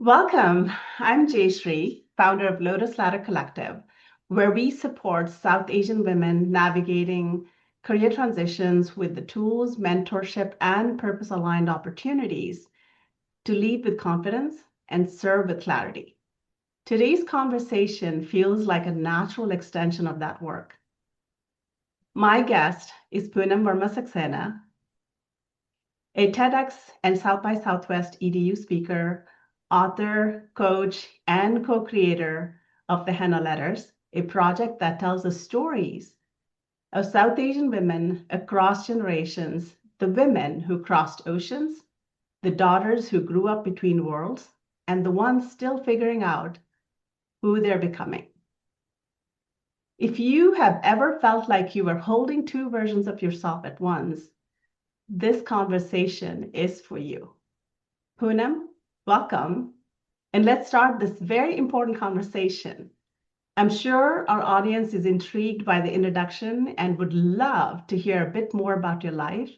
Welcome. I'm Jayshree, founder of Lotus Ladder Collective, where we support South Asian women navigating career transitions with the tools, mentorship, and purpose aligned opportunities to lead with confidence and serve with clarity. Today's conversation feels like a natural extension of that work. My guest is Punam Verma Saxena, a TEDx and South by Southwest EDU speaker, author, coach, and co-creator of the Henna Letters, a project that tells the stories of South Asian women across generations, the women who crossed oceans, the daughters who grew up between worlds, and the ones still figuring out who they're becoming. If you have ever felt like you were holding two versions of yourself at once, this conversation is for you. Punam, welcome. And let's start this very important conversation. I'm sure our audience is intrigued by the introduction and would love to hear a bit more about your life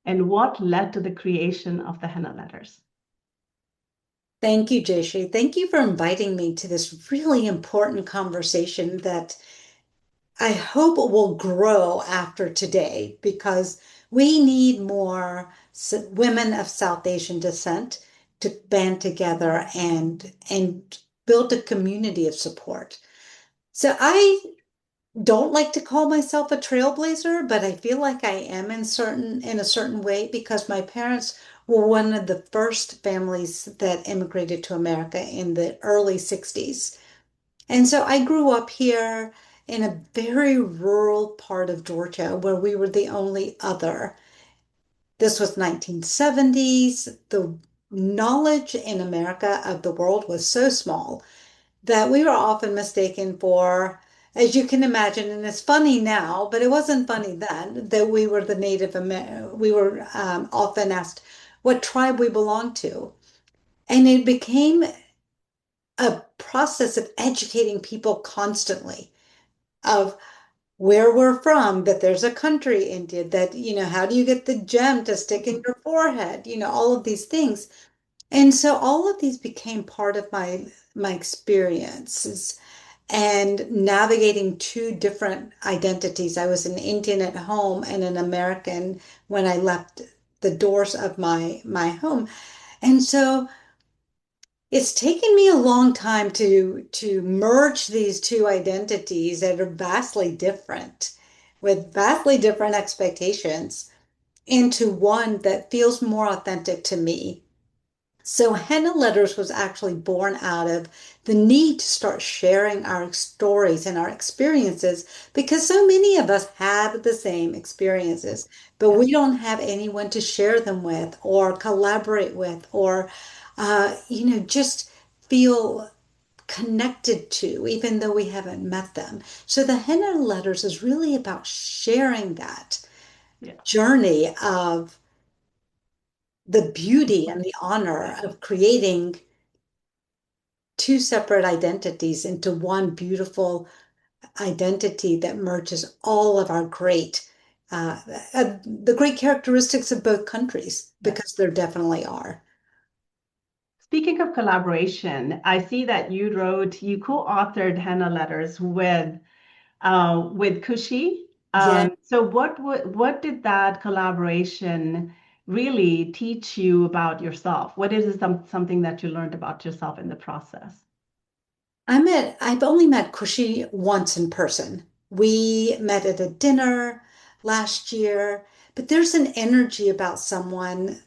and what led to the creation of the Henna Letters. Thank you, Jayshree. Thank you for inviting me to this really important conversation that I hope will grow after today because we need more women of South Asian descent to band together and build a community of support. So I don't like to call myself a trailblazer, but I feel like I am in a certain way because my parents were one of the first families that immigrated to America in the early 60s. And so I grew up here in a very rural part of Georgia where we were the only other. This was 1970s. The knowledge in America of the world was so small that we were often mistaken for, as you can imagine, and it's funny now, but it wasn't funny then, that we were the Native American. We were often asked what tribe we belonged to. And it became a process of educating people constantly of where we're from, that there's a country, India, that, how do you get the gem to stick in your forehead? All of these things. And so all of these became part of my experiences and navigating two different identities. I was an Indian at home and an American when I left the doors of my home. And so it's taken me a long time to merge these two identities that are vastly different, with vastly different expectations, into one that feels more authentic to me. So Henna Letters was actually born out of the need to start sharing our stories and our experiences because so many of us have the same experiences, but Yeah. we don't have anyone to share them with or collaborate with or, just feel connected to, even though we haven't met them. So the Henna Letters is really about sharing that Yeah. journey of the beauty and the honor of creating two separate identities into one beautiful identity that merges all of our the great characteristics of both countries, Yeah. because there definitely are. Speaking of collaboration, I see that you co-authored Henna Letters with Kushi. Yeah. So what did that collaboration really teach you about yourself? What is something that you learned about yourself in the process? I've only met Kushi once in person. We met at a dinner last year, but there's an energy about someone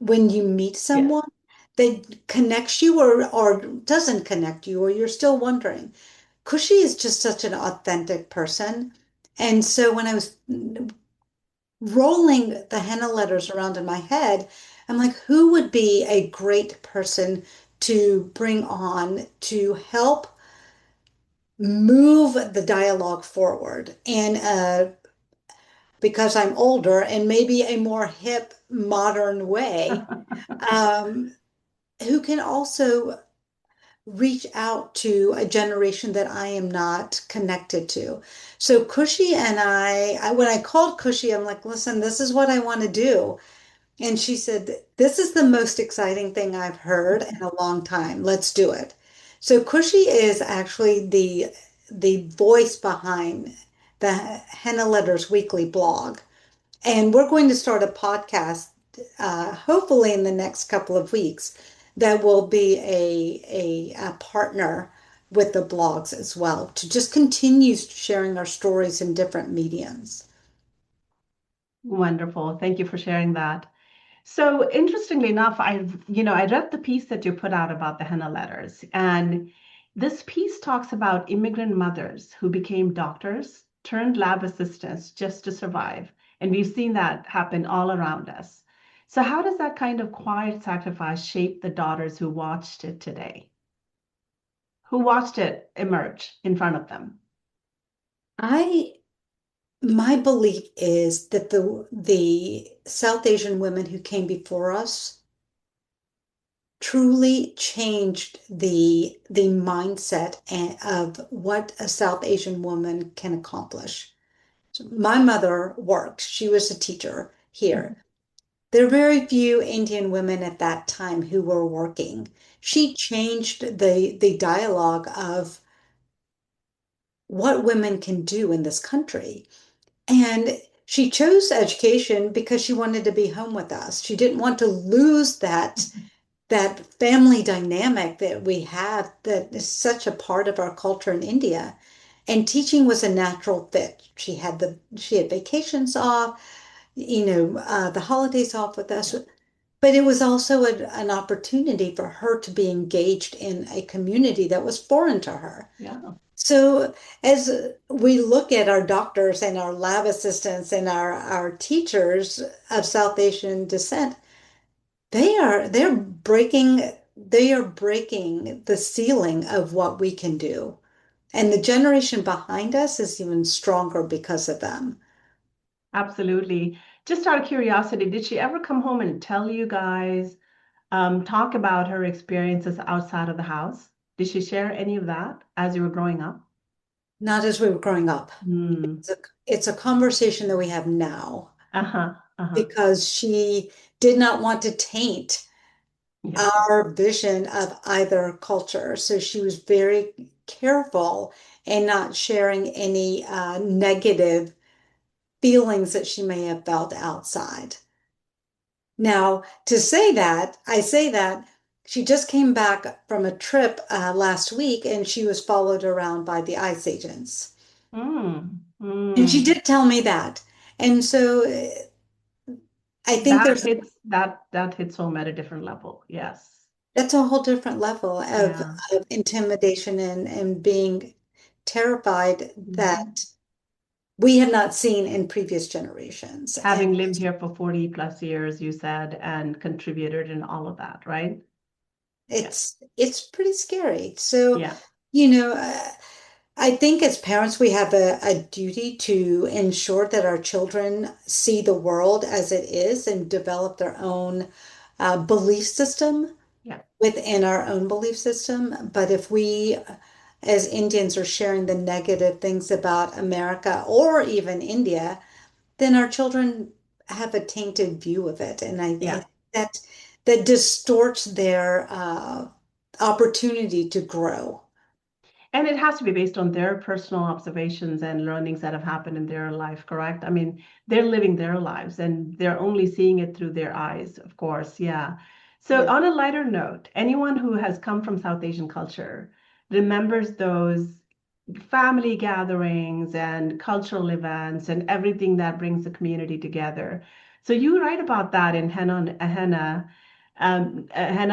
when you meet Yes. someone that connects you or doesn't connect you, or you're still wondering. Kushi is just such an authentic person. And so when I was rolling the henna letters around in my head, I'm like, who would be a great person to bring on to help move the dialogue forward in because I'm older and maybe a more hip, modern way, um, who can also reach out to a generation that I am not connected to. So Cushy and when I called Cushy, I'm like, listen, this is what I want to do. And she said, "This is the most exciting thing I've heard in a long time. Let's do it." So Cushy is actually the voice behind the Henna Letters weekly blog. And we're going to start a podcast, hopefully in the next couple of weeks, that will be a partner with the blogs as well to just continue sharing our stories in different mediums. Wonderful. Thank you for sharing that. So interestingly enough, I read the piece that you put out about the Henna letters, and this piece talks about immigrant mothers who became doctors, turned lab assistants just to survive. And we've seen that happen all around us. So how does that kind of quiet sacrifice shape the daughters who watched it today, who watched it emerge in front of them? I My belief is that the South Asian women who came before us truly changed the mindset of what a South Asian woman can accomplish. So my mother worked. She was a teacher here. There are very few Indian women at that time who were working. She changed the dialogue of what women can do in this country. And she chose education because she wanted to be home with us. She didn't want to lose that family dynamic that we have that is such a part of our culture in India. And teaching was a natural fit. She had vacations off, the holidays off with us. Yeah, But it was also an opportunity for her to be engaged in a community that was foreign to her. yeah, So as we look at our doctors and our lab assistants and our teachers of South Asian descent, they are breaking the ceiling of what we can do. And the generation behind us is even stronger because of them. absolutely. Just out of curiosity, did she ever come home and tell you guys, talk about her experiences outside of the house? Did she share any of that as you were growing up? Not as we were growing up. Hmm. It's a conversation that we have now Uh-huh. Uh-huh. because she did not want to taint Yeah. our vision of either culture. So she was very careful in not sharing any negative feelings that she may have felt outside. Now, I say that she just came back from a trip last week and she was followed around by the ICE agents. Mm. And she Mm. did tell me that. And so I think That hits home at a different level. Yes. that's a whole different level Yeah. of intimidation and being terrified Mhm. that we have not seen in previous generations. And Having lived here for 40 plus years, you said, and contributed in all of that, right? Yeah. it's pretty scary. So, Yeah. you know, I think as parents, we have a duty to ensure that our children see the world as it is and develop their own belief system Yeah. within our own belief system. But if we, as Indians, are sharing the negative things about America or even India, then our children have a tainted view of it. And I Yeah. that that distorts their opportunity to grow. And it has to be based on their personal observations and learnings that have happened in their life, correct? I mean, they're living their lives and they're only seeing it through their eyes, of course. Yeah. So, Yeah. on a lighter note, anyone who has come from South Asian culture remembers those family gatherings and cultural events and everything that brings the community together. So, you write about that in Henna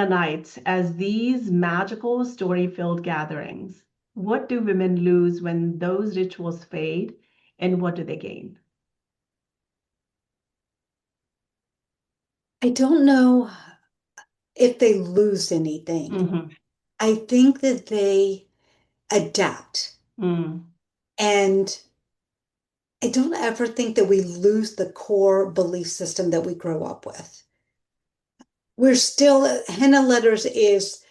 Nights as these magical story-filled gatherings. What do women lose when those rituals fade, and what do they gain? I don't know if they lose anything. Hmm. I think that they adapt. Mm. And I don't ever think that we lose the core belief system that we grow up with. We're still, Henna Letters is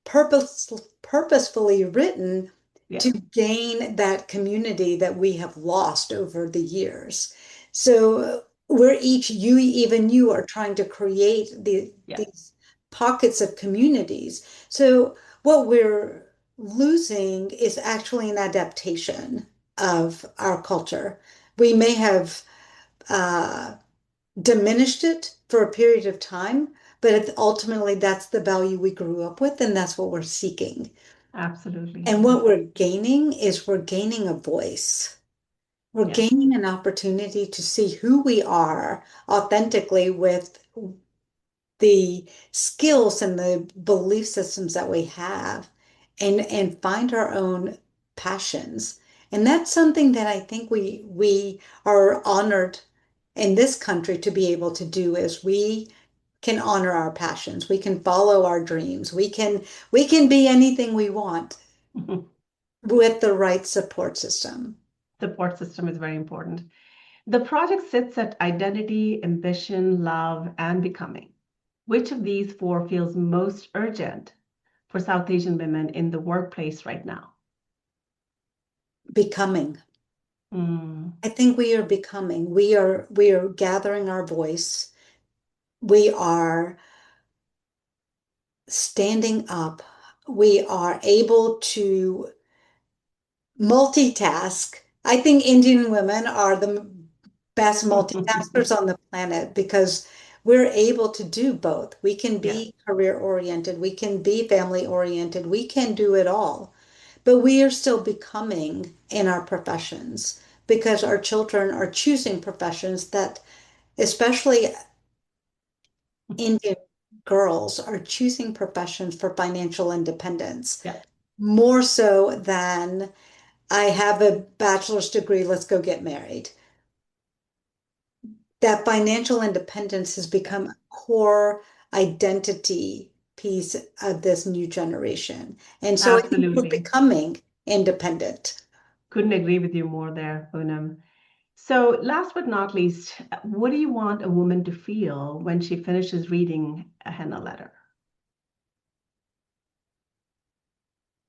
purposefully written Yeah. to gain that community that we have lost over the years. So we're each, you, even you, are trying to create Yeah, these pockets of communities. So what we're losing is actually an adaptation of our culture. We may have uh, diminished it for a period of time, but ultimately that's the value we grew up with, and that's what we're seeking. absolutely. And what we're gaining is we're gaining a voice. We're Yes. gaining an opportunity to see who we are authentically with the skills and the belief systems that we have and find our own passions. And that's something that I think we are honored in this country to be able to do is we can honor our passions. We can follow our dreams. We can be anything we want with the right support system. Support system is very important. The project sits at identity, ambition, love, and becoming. Which of these four feels most urgent for South Asian women in the workplace right now? Becoming. Mm. I think we are becoming. We are gathering our voice. We are standing up. We are able to multitask. I think Indian women are the best multitaskers on the planet because we're able to do both. We can Yes, be career oriented, we can be family oriented, we can do it all. But we are still becoming in our professions because our children are choosing professions that, especially Indian girls, are choosing professions for financial independence yeah, more so than I have a bachelor's degree, let's go get married. That financial independence has yeah, become a core identity piece of this new generation. And so I think we're absolutely. becoming independent. Couldn't agree with you more there, Poonam. So, last but not least, what do you want a woman to feel when she finishes reading a henna letter?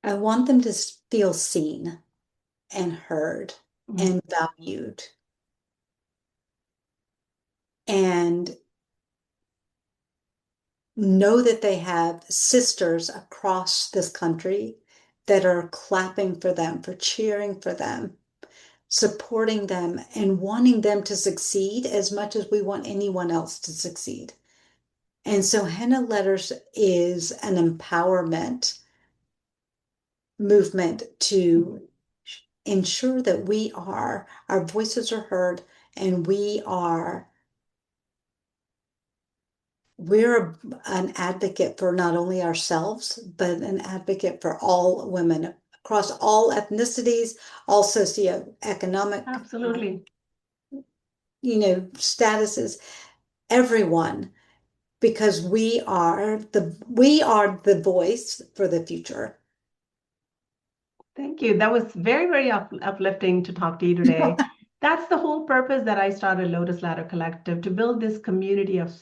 I want them to feel seen and heard Mm. and valued and know that they have sisters across this country that are clapping for them, for cheering for them, supporting them, and wanting them to succeed as much as we want anyone else to succeed. And so Henna Letters is an empowerment movement to ensure that our voices are heard and we're an advocate for not only ourselves, but an advocate for all women across all ethnicities, all socioeconomic, Absolutely. statuses, everyone, because we are the voice for the future. Thank you. That was very, very uplifting to talk to you today. That's the whole purpose that I started Lotus Ladder Collective to build this community of,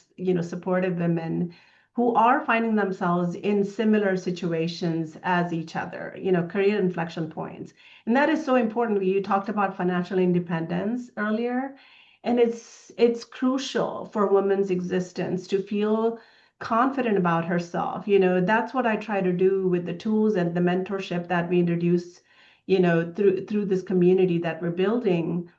supportive women who are finding themselves in similar situations as each other, career inflection points. And that is so important. You talked about financial independence earlier, and it's crucial for women's existence to feel confident about herself. That's what I try to do with the tools and the mentorship that we introduce, through this community that we're building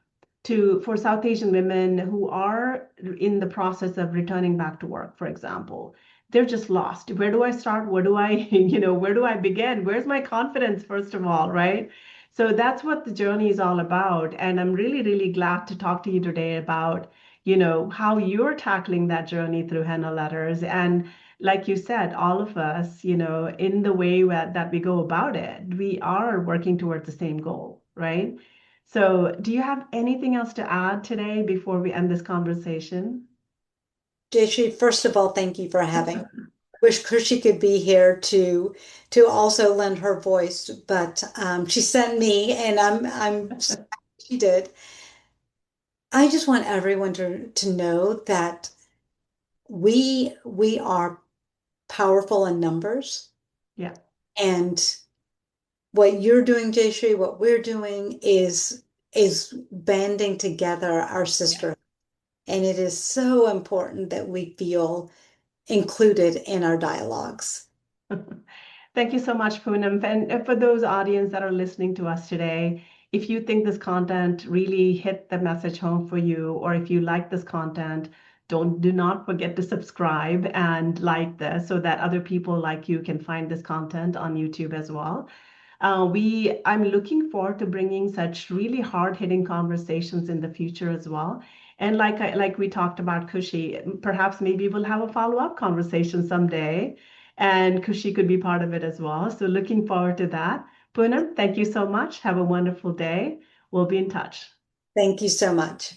to for South Asian women who are in the process of returning back to work, for example. They're just lost. Where do I start? Where do I, where do I begin? Where's my confidence, first of all, right? So that's what the journey is all about. And I'm really, really glad to talk to you today about, how you're tackling that journey through henna letters. And like you said, all of us, in the way that we go about it, we are working towards the same goal, right? So, do you have anything else to add today before we end this conversation? Jayshree, first of all, thank you for having me. Wish Chrissy could be here to also lend her voice, but she sent me, and I'm she did. I just want everyone to know that we are powerful in numbers, Yeah, and what you're doing, Jayshree, what we're doing is banding together our yeah, sisterhood. And it is so important that we feel included in our dialogues. Thank you so much, Poonam. And for those audience that are listening to us today, if you think this content really hit the message home for you, or if you like this content, do not forget to subscribe and like this so that other people like you can find this content on YouTube as well. I'm looking forward to bringing such really hard-hitting conversations in the future as well. And like we talked about Kushi, perhaps maybe we'll have a follow-up conversation someday, and Kushi could be part of it as well. So looking forward to that. Poonam, thank you so much. Have a wonderful day. We'll be in touch. Thank you so much.